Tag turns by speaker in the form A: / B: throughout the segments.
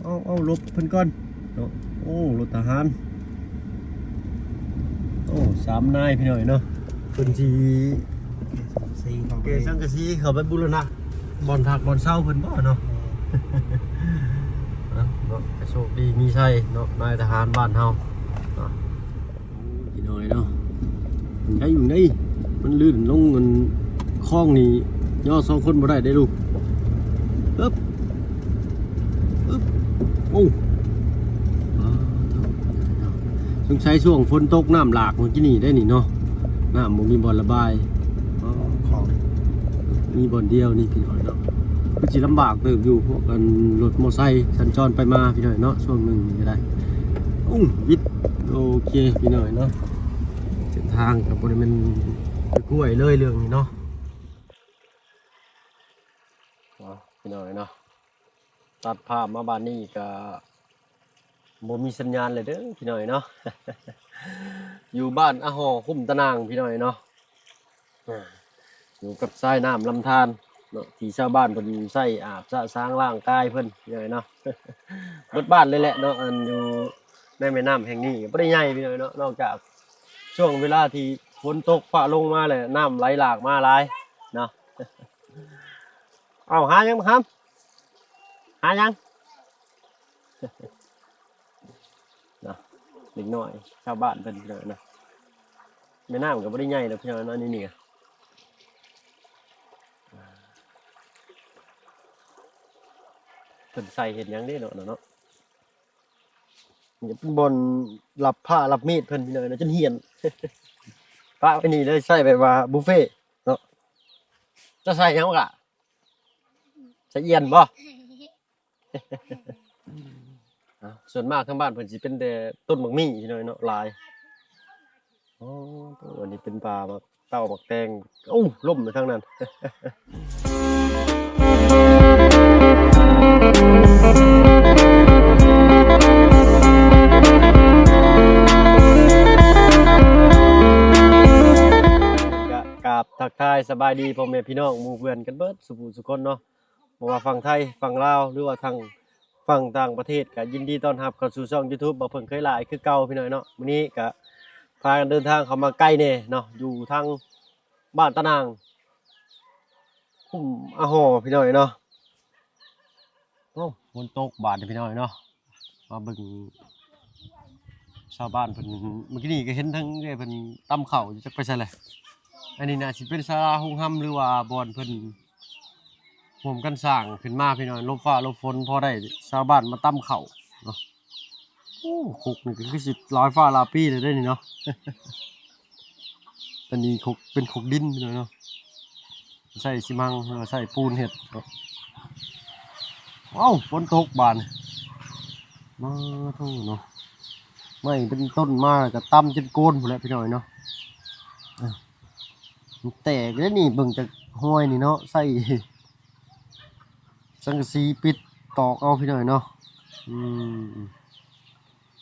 A: เอาลบเพิ่นก่อนเนาะโอ้รถทหารโอ้3 นายพี่น้อยเนาะเพิ่นสิเกสังกะสีเข้าไปบุรณะบ่อนพักบ่อนเช้าเพิ่นบ่เนาะเนาะโชคดีมีชัยเนาะนายทหารบ้านเฮาเนาะพี่น้อยเนาะมันได้อยู่นี่มันลื่นลงมันคลองนี่ย่อ2 คนบ่ได้ได้ลูกอึ๊บโอ้ต้องใช้ช่วงฝนตกน้ำหลากเมื่อกี้นี่ได้นี่เนาะน้ำมันมีบ่อนระบายมีบ่อนเดียวนี่พี่น้อยเนาะก็จะลำบากเติบอยู่พวกกันรถมอไซค์สัญจรไปมาพี่น้อยเนาะช่วงหนึ่งก็ได้วิทย์โอเคพี่น้อยเนาะเส้นทางกับบริเวณกล้วยเลยเรื่องนี้เนาะพี่น้อยเนาะตัดภาพมาบ้านนี้ก็บ่มีสัญญาณเลยเด้อพี่น้อยเนาะ อยู่บ้านอาหอคุ้มตะนางพี่น้อยเนาะอยู่กับสายน้ำลำธารเนาะที่ชาวบ้านเพิ่นใช้อาบสะสางร่างกายเพิ่นพี่น้อยเนาะ เบิดบ้านเลยแหละเนาะอันอยู่ในแม่น้ำแห่งนี้บ่ได้ใหญ่พี่น้อยเนาะนอกจากช่วงเวลาที่ฝนตกฟ้าลงมาเลยน้ำไหลหลากมาหลายเนาะ เอาหายังครับหายัง นะเล็กน้อยชาวบ้านเป็นพี่น้อยนะแม่น้ำก็ไม่ได้ใหญ่นะพี่น้อยนะนี่เป็นใส่เห็ดยังได้เนาะเนาะอย่าเป็นบนหลับผ้าหลับมีดเพิ่นพี่น้อยนะจนเหียน ป้าไปนี่เลยใส่แบบว่าบุฟเฟ่เนาะจะใส่ยังกะใส่เอียนบ่ ส่วนมากทั้งบ้านเพิ่นสิเป็นแต่ต้นหมากมี่พี่น้อยเนาะลายอ๋ออันนี้เป็นปลาแบบเต้าหมักแตงล่มไปทางนั้น กราบทักทายสบายดีพ่อแม่พี่น้องหมู่เพื่อนกันเบิดสุขสุขคนเนาะบ่ว่าฝั่งไทยฝั่งลาวหรือว่าทางฝั่งต่างประเทศก็ยินดีต้อนรับเข้าสู่ช่อง YouTube บ่เพิ่งเคยหลายคือเก่าพี่น้อยเนาะมื้อนี้ก็พากันเดินทางเข้ามาใกล้แน่เนาะอยู่ทางบ้านตะนางคุ้มอาหอพี่น้อยเนาะฝนตกบาดพี่น้อยเนาะมาเบิ่งชาวบ้านเพิ่นเมื่อกี้นี่ก็เห็นทั้งเพิ่นตำข้าวจักไปไสแหละอันนี้น่าสิเป็นศาลาหุงหำหรือว่าบ่อนเพิ่นร่วมกันสร้างขึ้นมาพี่น้อยลมฟ้าลมฝนพอได้ชาวบ้านมาตำข้าวเนาะคุกนี่ก็คือสิร้อยฟ้าลาปีเลยได้นี่เนาะ อันนี้คุกเป็นคุกดินพี่น้อยเนาะใส่ซีมังใส่ปูนเห็ดฝนตกบานมาทุ่งเนาะไม่เป็นต้นมากับตั้มจนโกนหมดแล้วพี่น้อยเนาะแตกแล้วนี่เบิ่งจากห้อยนี่เนาะใส่สังกะสีปิดตอกเอาพี่น้อยเนาะ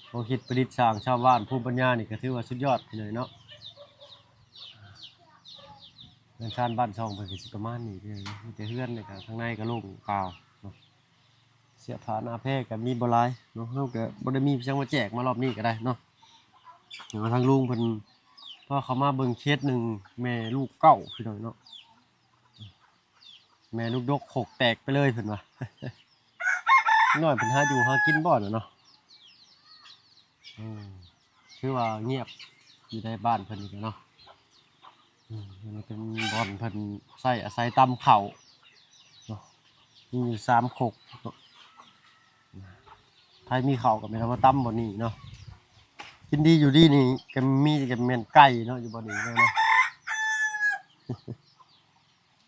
A: พอคิดประดิษฐ์สร้างชาวบ้านภูมิปัญญานี่ก็ถือว่าสุดยอดพี่น้อยเนาะเงินชานบ้านช่องเป็นสิประมาณนี้พี่น้อยมีแต่เฮือนเลยครับข้างในก็โล่งเปล่าเนาะเสียผาหน้าแพร่กับมีบ่หลายเนาะเฮาก็บ่ได้มีเพียงมาแจกมารอบนี้ก็ได้เนาะอย่างทางลุงเพิ่นพอเขามาเบิ่งเคสหนึ่งแม่ลูกเก้าพี่น้อยเนาะแม่ลูกดกหกแตกไปเลยเพิ่นว่า น้อยเพิ่นหาอยู่หากินบ่เนาะคือว่าเงียบอยู่ในบ้านเพิ่นนี่เนาะมันเป็นบ่อนเพิ่นใส่อาศัยตำข้าวเนาะมีอยู่3 คกไผมีข้าวก็ไม่นำมาตำบ่นี่เนาะกินดีอยู่ดีนี่ก็มีก็แม่นไก่เนาะอยู่บ่นี่เนาะ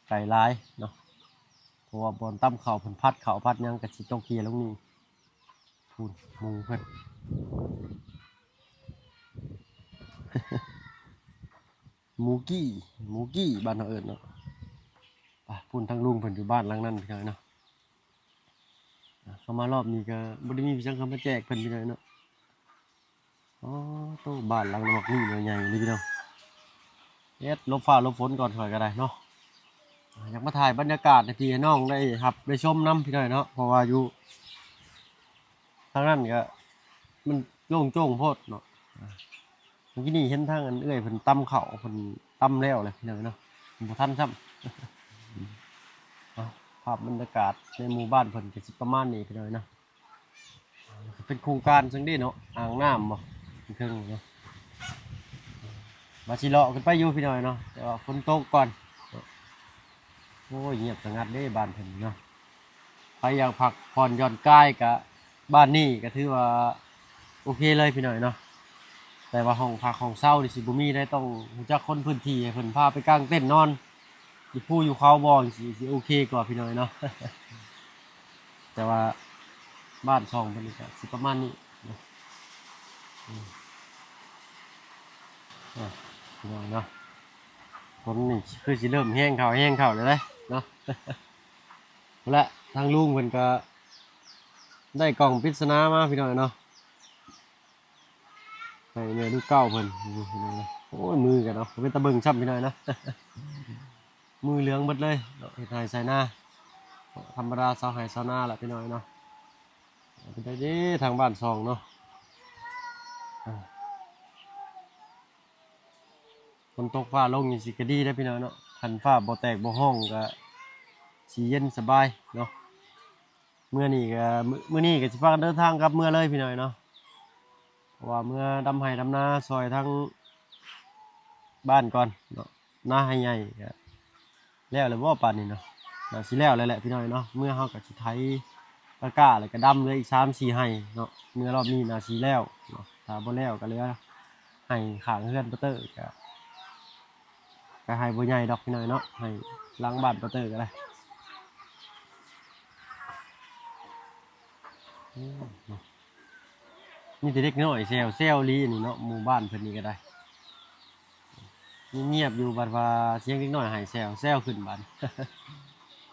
A: ไก่ลายเนาะเพราะว่าบอนตั้มเข่าเพิ่นพัดเข่าพัดยังกะสิต้องเกียร์ลงนี่พูนหมูเพิ่น หมูกี้บ้านเราเอิญเนาะพูนทั้งลุงเพิ่นอยู่บ้านหลังนั้นพี่น้อยเนาะเขามารอบนี้ก็บ่ได้มีพี่ช่างเขามาแจกเพิ่นพี่น้อยเนาะโตบ้านหลังนอกนี่ใหญ่ๆนี่พี่น้องลบฟ้าลบฝนก่อนค่อยก็ได้เนาะอยากมาถ่ายบรรยากาศให้พี่น้องได้ครับได้ชมน้ำพี่น้อยเนาะเพราะว่าอยู่ างนั้นก็มันโล่งโจ้งโพดเนาะเมื่อกี้นี่เห็นทางอันเอื้อยเพิ่นตำข้าวเพิ่นตำแล้วเลยพี่น้องเนาะบ่ทันซ้ำภาพบรรยากาศในหมู่บ้านเพิ่นก็สิประมาณนี้พี่น้องเนาะเป็นโครงการจังได๋เนาะอ่างน้ำบ่เพิ่งเนาะมาสิเลาะขึ้นไปอยู่พี่น้องเนาะแต่ว่าฝนตกก่อนโอ้ยเงียบสงัดเด้บ้านเพิ่นเนาะใครอยากพักผ่อนหย่อนกายก็บ้านนี้ก็ถือว่าโอเคเลยพี่น้องเนาะแต่ว่าห้องพักห้องเช่านี่สิบ่มีได้ต้องรู้จักคนพื้นที่ให้เพิ่นพาไปกางเต็นท์นอนอยู่ภูอยู่เขาบ่สิโอเคกว่าพี่น้องเนาะ แต่ว่าบ้านช่องเพิ่นก็สิประมาณนี้เนาะพี่น้องเนาะฝนนี่คือสิเริ่มแห้งเข้าแล้วเด้เนาะ และทางลุงเพิ่นก็ได้กล่องปริศนามาพี่น้องเนาะให้แม่ลูกเก้าเพิ่นพี่น้องเนาะโอ้ยมือกันเนาะเป็นตะเบิ่งช้ำพี่น้องเนาะ มือเหลืองหมดเลยเฮ็ดให้ใส่หน้าธรรมดาเซาให้เซาหน้าล่ะพี่น้องเนาะเป็นได้เด้ทางบ้านซองเนาะฝนตกฟ้าลงนี่สิก็ดีได้พี่น้องเนาะคันฟ้าบ่แตกบ่ห้องก็สิเย็นสบายเนาะมื้อนี้ก็สิพากันเดินทางกลับเมื่อเลยพี่น้องเนาะเพราะว่าเมื่อดำไร่ดำนาซอยทั้งบ้านก่อนเนาะนาให้ใหญ่ก็แล้วเลยบ่ปานนี้เนาะน่าสิแล้วแหละพี่น้องเนาะเมื่อเฮาก็สิไถตะกร้าแล้วก็ดำเลยอีก3-4ไร่เนาะเมื่อรอบนี้น่าสิแล้วเนาะถ้าบ่แล้วก็เหลือให้ข้างเรือนปะเตอร์ก็ให้บ่ใหญ่ดอกพี่น้องเนาะให้หลังบ้านปะเตอร์ก็ได้นี่แต่เด็กน้อยแซวลีนี่เนาะหมู่บ้านเพิ่นนี่ก็ได้เงียบอยู่บัดว่าเสียงเด็กน้อยหายแซวขึ้นบัด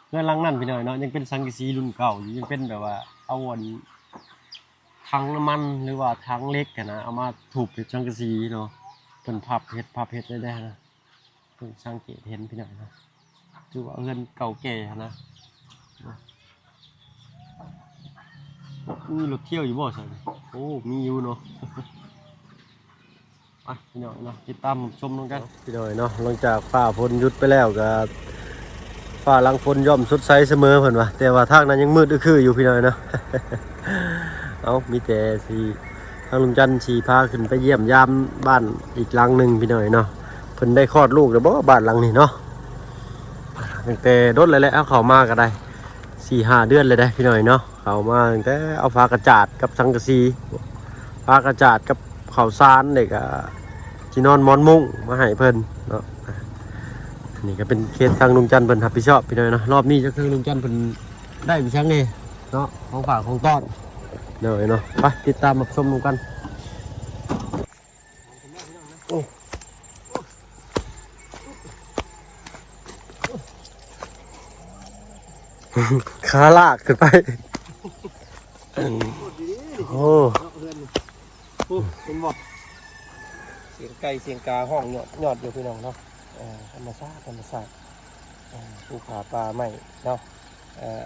A: เพื่อนหลังนั้นพี่น้อยเนาะยังเป็นสังกะสีรุ่นเก่าอยู่ยังเป็นแบบว่าเอาถังน้ำมันหรือว่าถังเล็กกันนะเอามาถูกเป็นสังกะสีเนาะเป็นพับเฮ็ดได้นะเพิ่งสังเกตเห็นพี่น้อยนะถือว่าเงินเก่าแก่นะมีรถเที่ยวอยู่บ่ใช่โอ้มีอยู่เนาะ ไปพี่น้อยเนาะติดตามชมกันพี่น้อยเนาะหลังจากฟ้าฝนหยุดไปแล้วก็ฟ้าหลังฝนย่อมสดใสเสมอเพิ่นว่าแต่ว่าทางนั้นยังมืดอึคืออยู่พี่น้อยเนาะ เอามีแต่สิทางลุงจันทร์สิพาขึ้นไปเยี่ยมยามบ้านอีกหลังนึงพี่น้อยเนาะเพิ่นได้คลอดลูกแล้วบ่บ้านหลังนี้เนาะตั้งแต่รถเลยแหละเอาเข้ามาก็ได้ 4-5 เดือนเลยได้พี่น้อยเนาะเข้ามาตั้งแต่เอาฟ้ากระจาดกับสังกะสีฟ้ากระจาดกับข้าวสารเด็กที่นอนมอนมุ้งมาให้เพิ่นเนาะนี่ก็เป็นเคสทางลุงจันทร์เพิ่นรับผิดชอบพี่น้อยเนาะรอบนี้จะคือลุงจันทร์เพิ่นได้ไปชั้งนี่เนาะของฝากของต้อนเดี๋ยวเนาะไปติดตามรับชมกันขาลากขึ้นไปโอ้เป็นบ่เสียงไก่เสียงกาห้องยอดอยู่พี่น้องเนาะธรรมชาติภูผาปลาใหม่เนาะ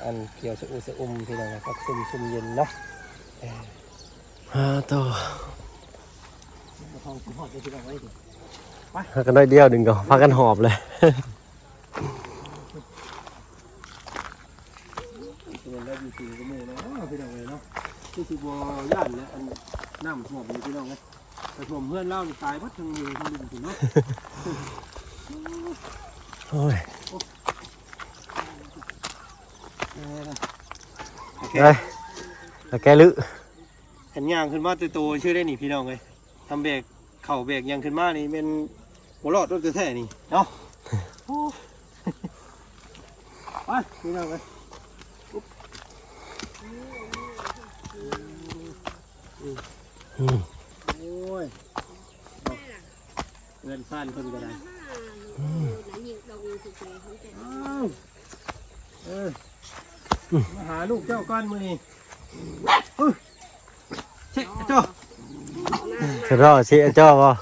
A: อันเกี่ยวสะอุ่มพี่น้องพักซุ่มเย็นเนาะต่อพากันได้เดียวดึงก่อนพากันหอบเลยแล้วอยู่ที่ก็มือเนาะพี่น้องเลยเนาะที่สิบัวย่านแล้วอันน้ำท่วมอยู่พี่น้องเลยแต่ท่วมเพื่อนเล่าตายวัดทั้งมือทั้งดินถึงเนาะโอ้ยได้แล้วแกลึขันยางขึ้นมาตัวโตชื่อได้หนิพี่น้องเลยทำเบรกเข่าเบรกยางขึ้นมานี่เป็นหัวรอดรถแท้ๆนี่เนาะไปพี่น้องเลยโอ้ยเงินสั้นคนก็ได้มาหาลูกเจ้าก้อนมือนี่เช็ดเจ้าเช็ดเจ้าป่ะ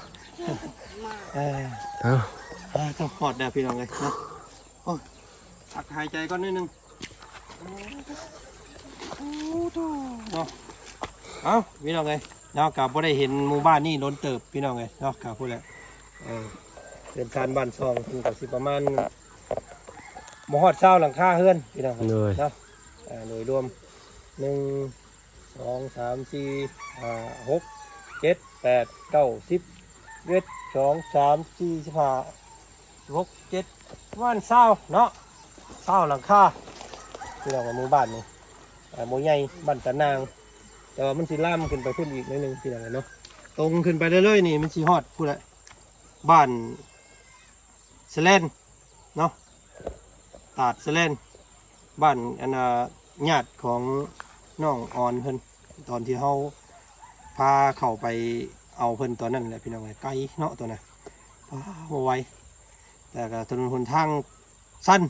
A: ต้องขอดแดดพี่น้องเลยนะพักหายใจก่อนนิดนึงเนาะ
B: เอ้าพี่น้องไงเนาะกับบ่ได้เห็นหมู่บ้านนี่ล้นเติบพี่น้องไงเนาะกับพูดแล้วเป็นการบ้านซองเพิ่นก็สิประมาณบ่ฮอด20หลังคาเฮือนพี่น้องเนาะโดยรวม1 2 3 4 5 6 7 8 9 10 11 2 3 4 15 6 7วัน20เนาะ20หลังคาพี่น้องหมู่บ้านนี่หมู่ใหญ่บ้านตะนางแต่ว่ามันสิล่ามขึ้นไปพุ่นอีกนิดนึงพี่น้องเนาะตรงขึ้นไปเรื่อยๆนี่มันสิฮอดพูดละบ้านเซเลนเนาะตาดเซเลนบ้านญาติของน้องออนเพิ่นตอนที่เฮาพาเข้าไปเอาเพิ่นตอนนั้นแหละพี่น้องไกลเนาะตัวน่ะบ่ไหวแต่ก็ถนนหนทางสั้น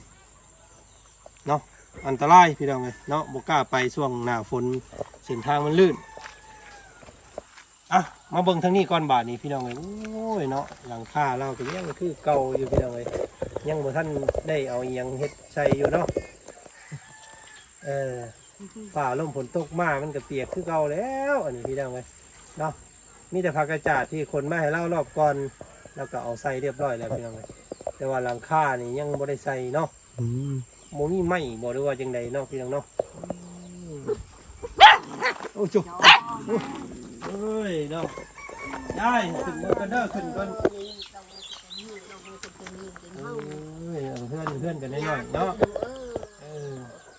B: เนาะอันตรายพี่น้องเนาะบ่กล้าไปช่วงหน้าฝนเส้นทางมันลื่นมาเบิ่งทางนี้ก่อนบาดนี้พี่น้องโอ้ยเนาะหลังคาเราก็ยังคือเก่าอยู่พี่น้องยังบ่ทันได้เอาอีหยังเฮ็ดใส่อยู่เนาะฝ่าลมฝนตกมามันก็เปียกคือเก่าแล้วอันนี้พี่น้องเนาะมีแต่ผักกระจาดที่คนมาให้เรารอบก่อนแล้วก็เอาใส่เรียบร้อยแล้วพี่น้องแต่ว่าหลังคานี่ยังบ่ได้ใส่เนาะโมมีไหมบอกด้วยว่าจังใดเนาะพี่น้องเนาะโอ้จุ๊เอ้ยเนาะได้ขึ้นกันเด้อขึ้นกันเพื่อนกันหน่อยเนาะ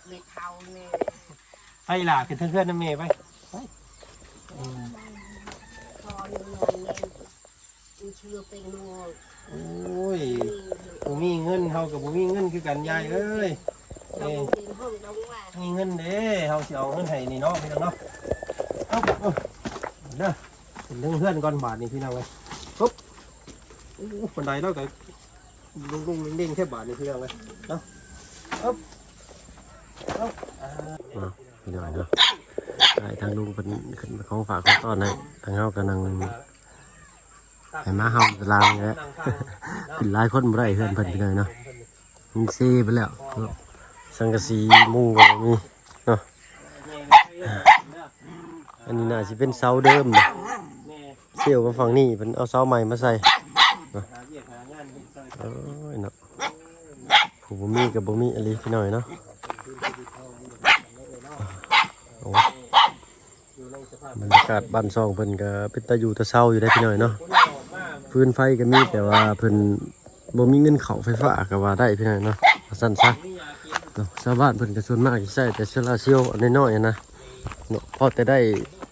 C: ไม่เท่าเนี่ย
B: ให้หล่ะขึ้นเพื่อนน้ำเมย์ไป
C: พอเงินเนี่ยเชื่อเป็นงู
B: โอ้ยผมมีเงินเขากับผมมีเงินคือกันยายเอ้ยมีเงินเด้เขาสิเอาเงินให้นี่เนาะพี่น้องเนาะเอาเด้อเป็นเพื่อนก่อนบาทนี่พี่น้องเลยปุ๊บคนใดแล้วก็ลุงเด้งแค่บาทนี่พี่น้องเลยเนาะ
A: พี่น้องเนาะทางลุงเป็นของฝากของต้อนให้ทางเฮากำลังให้มาเฮาลางแล้วขึ้นหลายคนบ่ได้เฮือนเพิ่นพี่น้องเนาะมันเซ่ไปแล้วสังกะสีมุงก็มีเนาะอันนี้น่าสิเป็นเสาเดิมนะเสี่ยวกับฝั่งนี้เพิ่นเอาเสาใหม่มาใส่เนาะโอ้ยเนาะผู้บ่มีกับบ่มีอะไรพี่น้อยเนาะบรรยากาศบ้านซองเพิ่นก็เป็นตาอยู่ตาเศร้าอยู่ได้พี่น้อยเนาะฟืนไฟก็มีแต่ว่าเพิ่นบ่มีเงินเข้าไฟฟ้าก็ว่าได้พี่น้อยเนาะสั้นซะเนาะชาวบ้านเพิ่นก็ส่วนมากสิใช้แต่โซลาร์เซลล์อันน้อยๆนะเนาะพอแต่ได้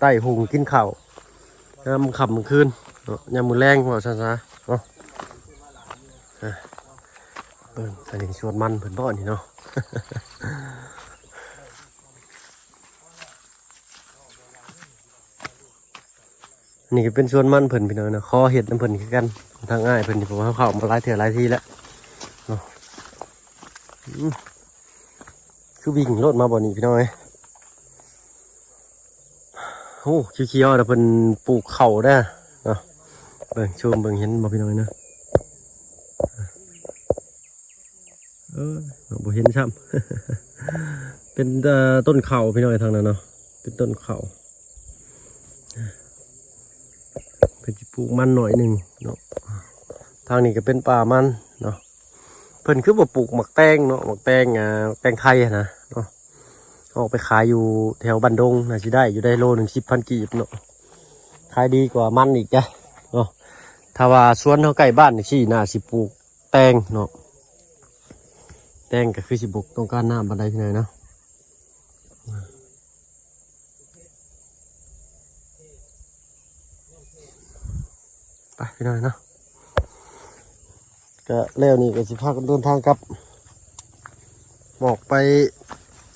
A: ใต้หุงกินข้าวยามค่ำคืนเนาะยามมื้อแลงว่าซั่นซะเนาะอันนี้สวนมันเพิ่นบ่นี่เนาะนี่ก็เป็นส่วนมันเพิ่นพี่น้องนะคอเห็ดน้ำเพิ่นคือกันทางง่ายเพิ่นที่ผมเข้ามาหลายเถื่อหลายทีแล้วเนาะคือวิ่งรถมาบ่อนี้พี่น้องเอ้ยโอ้เขียวๆแต่เพิ่นปลูกเข่าได้เนาะเบิ่งชมเบิ่งเห็นบ่พี่น้องนะบ่เห็นซ้ำเป็นต้นเข่าพี่น้องทางนั้นเนาะเป็นต้นเข่าเป็นปลูกมันหน่อยหนึ่งเนาะทางนี้ก็เป็นป่ามันเนาะเพิ่นคือบ่ปลูกหมักแตงเนาะหมักแตงแตงไทยนะเนาะออกไปขายอยู่แถวบันดงน่าสิได้อยู่ได้โลนึง10,000 กีบเนาะขายดีกว่ามันอีกจ้ะเนาะถ้าว่าสวนเขาใกล้บ้านนี่น่าสิปลูกแตงเนาะแตงก็คือสิบุกต้องการน้ำบันไดที่ไหนเนาะไปพี่น้อยเนาะก็แล้วนี่ก็สิพากันเดินทางกลับบอกไป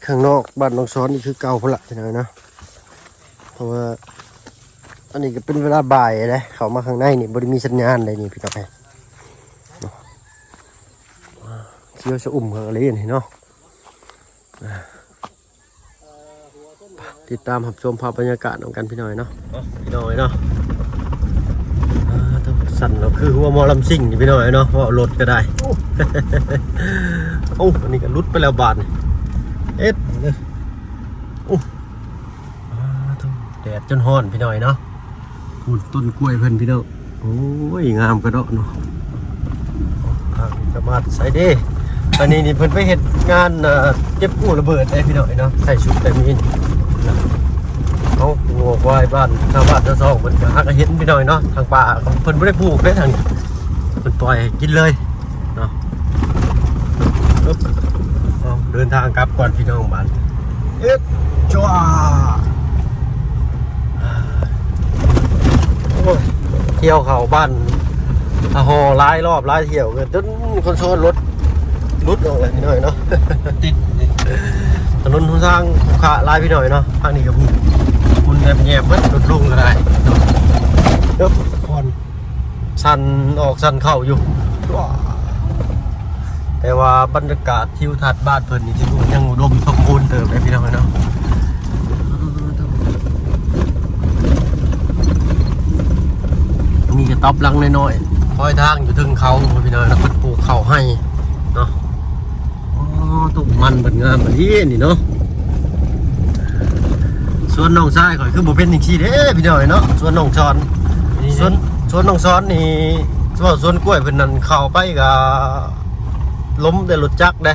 A: ข้างนอกบ้านน้องซ้อนนี่คือเก่าพุ่นละพี่น้อยเนาะเพราะว่าอันนี้ก็เป็นเวลาบ่ายเลยเข้ามาข้างในนี่บ่ได้มีสัญญาณเลยนี่พี่น้องเชี่ยวชะอุ่มเขาอะไรนี่เนาะติดตามรับชมภาพบรรยากาศของกันพี่น้อยเนาะพี่น้อยเนาะสั่นเราคือหัวมอลำซิ่งพี่น้อยเนาะว่ารถก็ได้โอ้อันนี้ก็รุดไปแล้วบาทเอ็ดเลยโอ้ แดดจนร้อนพี่น้อยเนาะพูดต้นกล้วยเพิ่นพี่น้องโอ้ยงามกระเดาะเนาะจะมาใส่เด้อันนี้นี่เพิ่นไปเฮ็ดงานเก็บกู้ระเบิดได้พี่น้อยเนาะใส่ชุดแบบนี้เอางัวควายบ้านชาวบ้านชาวซองเพิ่นก็ฮักเห็นพี่น้อยเนาะทางป่าเพิ่นบ่ได้ปลูกเด้ทางนี้เพิ่นปล่อยให้กินเลยเนาะเอาเดินทางกลับก่อนพี่น้องบ้านเอ๊ะจ้าโอ้ยเที่ยวเข้าบ้านหอหลายรอบหลายเที่ยวกันจนคนโซนรถรุดออกเลยพี่หน่อยเนาะ
B: ติด
A: ถนนทุนสร้างขาลายพี่หน่อยเนาะทางนี้กับคุณแงบๆมันรถลุงก็ได้เดี๋ยวก่อนสั่นออกสั่นเข้าอยู่แต่ว่าบรรยากาศทิวทัศน์บ้านเพิ่นนี่ที่ยังอุดมสมบูรณ์เติมเลยพี่น้อยเนาะมีกระต๊อบลังน้อยๆคอยทางอยู่ถึงเขาพี่น้อยแล้วเพิ่นปลูกเขาให้เนาะตุกมันเป็นงามแบบนี้นี่เนาะส่วนน้องชายข่อยคือบ่เป็นจริงๆเด้พี่น้อยเนาะส่วนน้องช้อนส่วนน้องช้อนนี่ว่าส่วนกล้วยเพิ่นนั่นเข้าไปก็ล้มแต่รถจักรเด้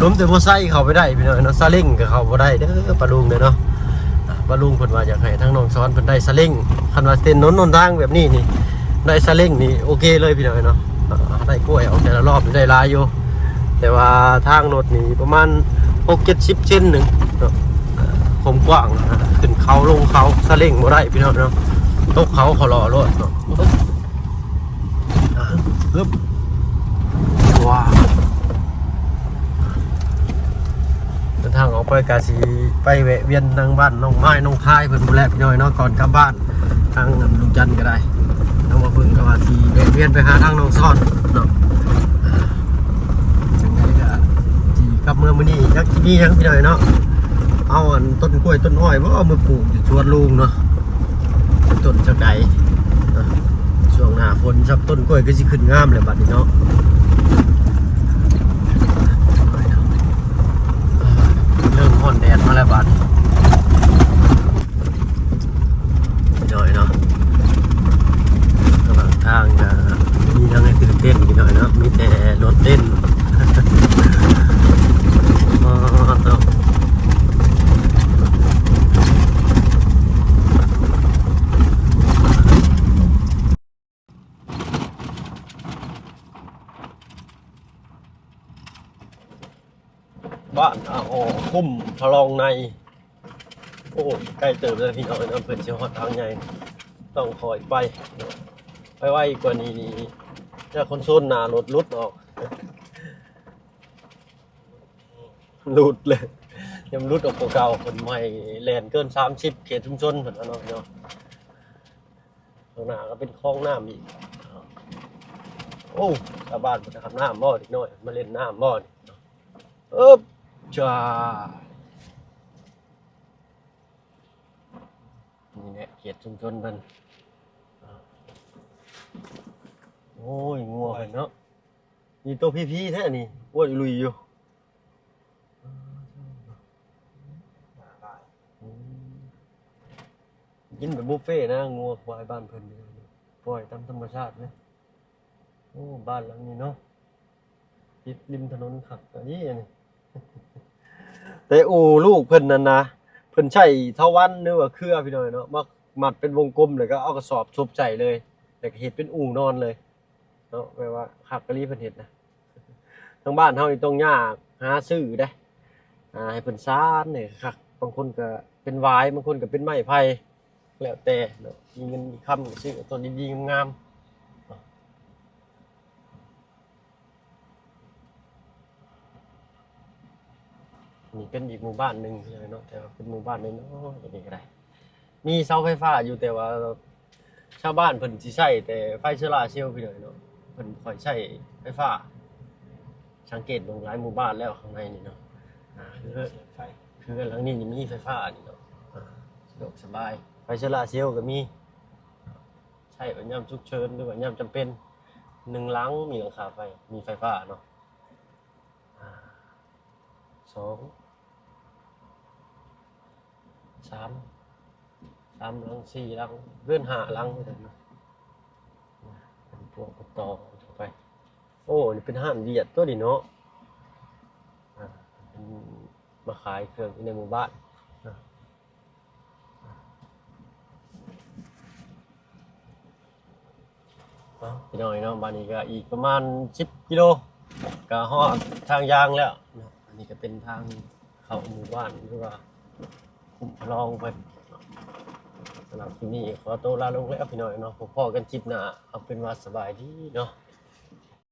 A: ล้มแต่บ่ใส่เข้าไปได้พี่น้อยเนาะซาเล้งก็เข้าบ่ได้เด้อปะลุงเด้อเนาะปะลุงเพิ่นว่าอยากให้ทั้งน้องช้อนเพิ่นได้ซาเล้งคันว่าเส้นนนทางแบบนี้นี่ได้ซาเล้งนี่โอเคเลยพี่น้อยเนาะได้กล้วยออกแต่ละรอบได้หลายอยู่แต่ว่าทางรถนี่ประมาณ6-70 เซนหนึ่งเนาะผมกว้างนะขึ้นเขาลงเขาซาเล้งบ่ได้พี่น้องเนาะตกเขารอรถเนาะปึ๊บว้าวเดินทางออกไปกาสีไปแวะเวียนทางบ้านน้องไม้น้องพายเพิ่นบ่แลพี่น้อยเนาะก่อนกลับบ้านทางลุงจันทร์ก็ได้น้องมาเพิ่งก็ว่าสิแวะเวียนไปหาทางน้องซ่อนเนาะกับเมื่อมื้อนี้ยักที่นี่ยังพี่หน่อยเนาะเอาอันต้นกล้วยต้นอ้อยว่าเอามาปลูกอยู่ชวนลุงเนาะต้นจักไดช่วงหน้าฝนซับต้นกล้วยก็สิขึ้นงามเลยบัดนี้เนาะเริ่มฮ้อนแดดมาแล้วบัดพี่หน่อยเนาะระหว่างทางก็มีทั้งให้ตื่นเต้นพี่หน่อยเนาะมีแต่รถเต้นบ้านโอ้คุ้มพลองในโอ้ใกล้เติมแล้วพี่น้อยนะเพื่อนเชียวทางใหญ่ต้องคอยไปไว้กว่านี้นี่ถ้าคนโซนหนารถลุดออกหลุดเลยยังรุดออกเก่าคนใหม่แลนเกิน30เขตชุมชนเหมือนกันเนาะข้างหน้าก็เป็นคลองน้ำอีกโอ้ชาวบ้านมาทำน้ำบ่อนิดหน่อยมาเล่นน้ำบ่อนี่จ้านี่แหละเขตชุมชนมันโอ้ยงัวเห็นเนาะนี่ตัวพี่ๆแท้นี่โอ้ยลุยอยู่กินแบบบุฟเฟ่นะงัวควายบ้านเพิ่นปล่อยตามธรรมชาตินะโอ้บ้านหลังนี้เนาะติดริมถนนขับอันนี้แต่ลูกเพิ่นนั่นนะเพิ่นใช้เทวันหรือว่าเครือพี่น้อยเนาะมามัดเป็นวงกลมเลยก็เอากระสอบชุบใจเลยแต่เฮ็ดเป็นนอนเลยเนาะแปลว่าขับกะลีเพิ่นเฮ็ดนะทางบ้านเฮานี่ต้องยากหาซื้อได้ให้เพิ่นซ่านนี่ครับบางคนก็เป็นหวายบางคนก็เป็นไม้ไผ่แล้วแต่เนาะมีเงินมีคำซื้อต้นดีๆงามนี่เป็นอีกหมู่บ้านหนึ่งเลยเนาะแต่ว่าเป็นหมู่บ้านน้อยๆอย่างนี้ก็ได้มีเสาไฟฟ้าอยู่แต่ว่าชาวบ้านเพิ่นสิใช้แต่ไฟโซล่าร์เซลล์พี่น้อยเนาะเพิ่นค่อยใช้ไฟฟ้าสังเกตลงหลายหมู่บ้านแล้วข้างในนี่เนาะคือหลังนี้นี่มีไฟฟ้านี่เนาะสะดวกสบายไฟโซล่าร์เซลล์ก็มีใช้ยามฉุกเฉินหรือว่ายามจำเป็น1หลังมีหลังคาไฟมีไฟฟ้าเนาะ2 3 3 หลัง 4 หลังเรือน5 หลังเหมือนกันเนาะเป็นพวกต่อเข้าไปโอ้นี่เป็นห้านเวียดตัวนี้เนาะเป็นมาขายเครื่องในหมู่บ้านพี่น้อยเนาะบ้านนี้ก็อีกประมาณ10 กิโลก็ฮอดทางยางแล้วเนาะอันนี้ก็เป็นทางเข้าหมู่บ้านหรือว่าคุ้มลองไปสำหรับที่นี่ขอตัวลาลงแล้วพี่น้อยเนาะพบกันคลิปหน้าเอาเป็นว่าสบายดีเนาะ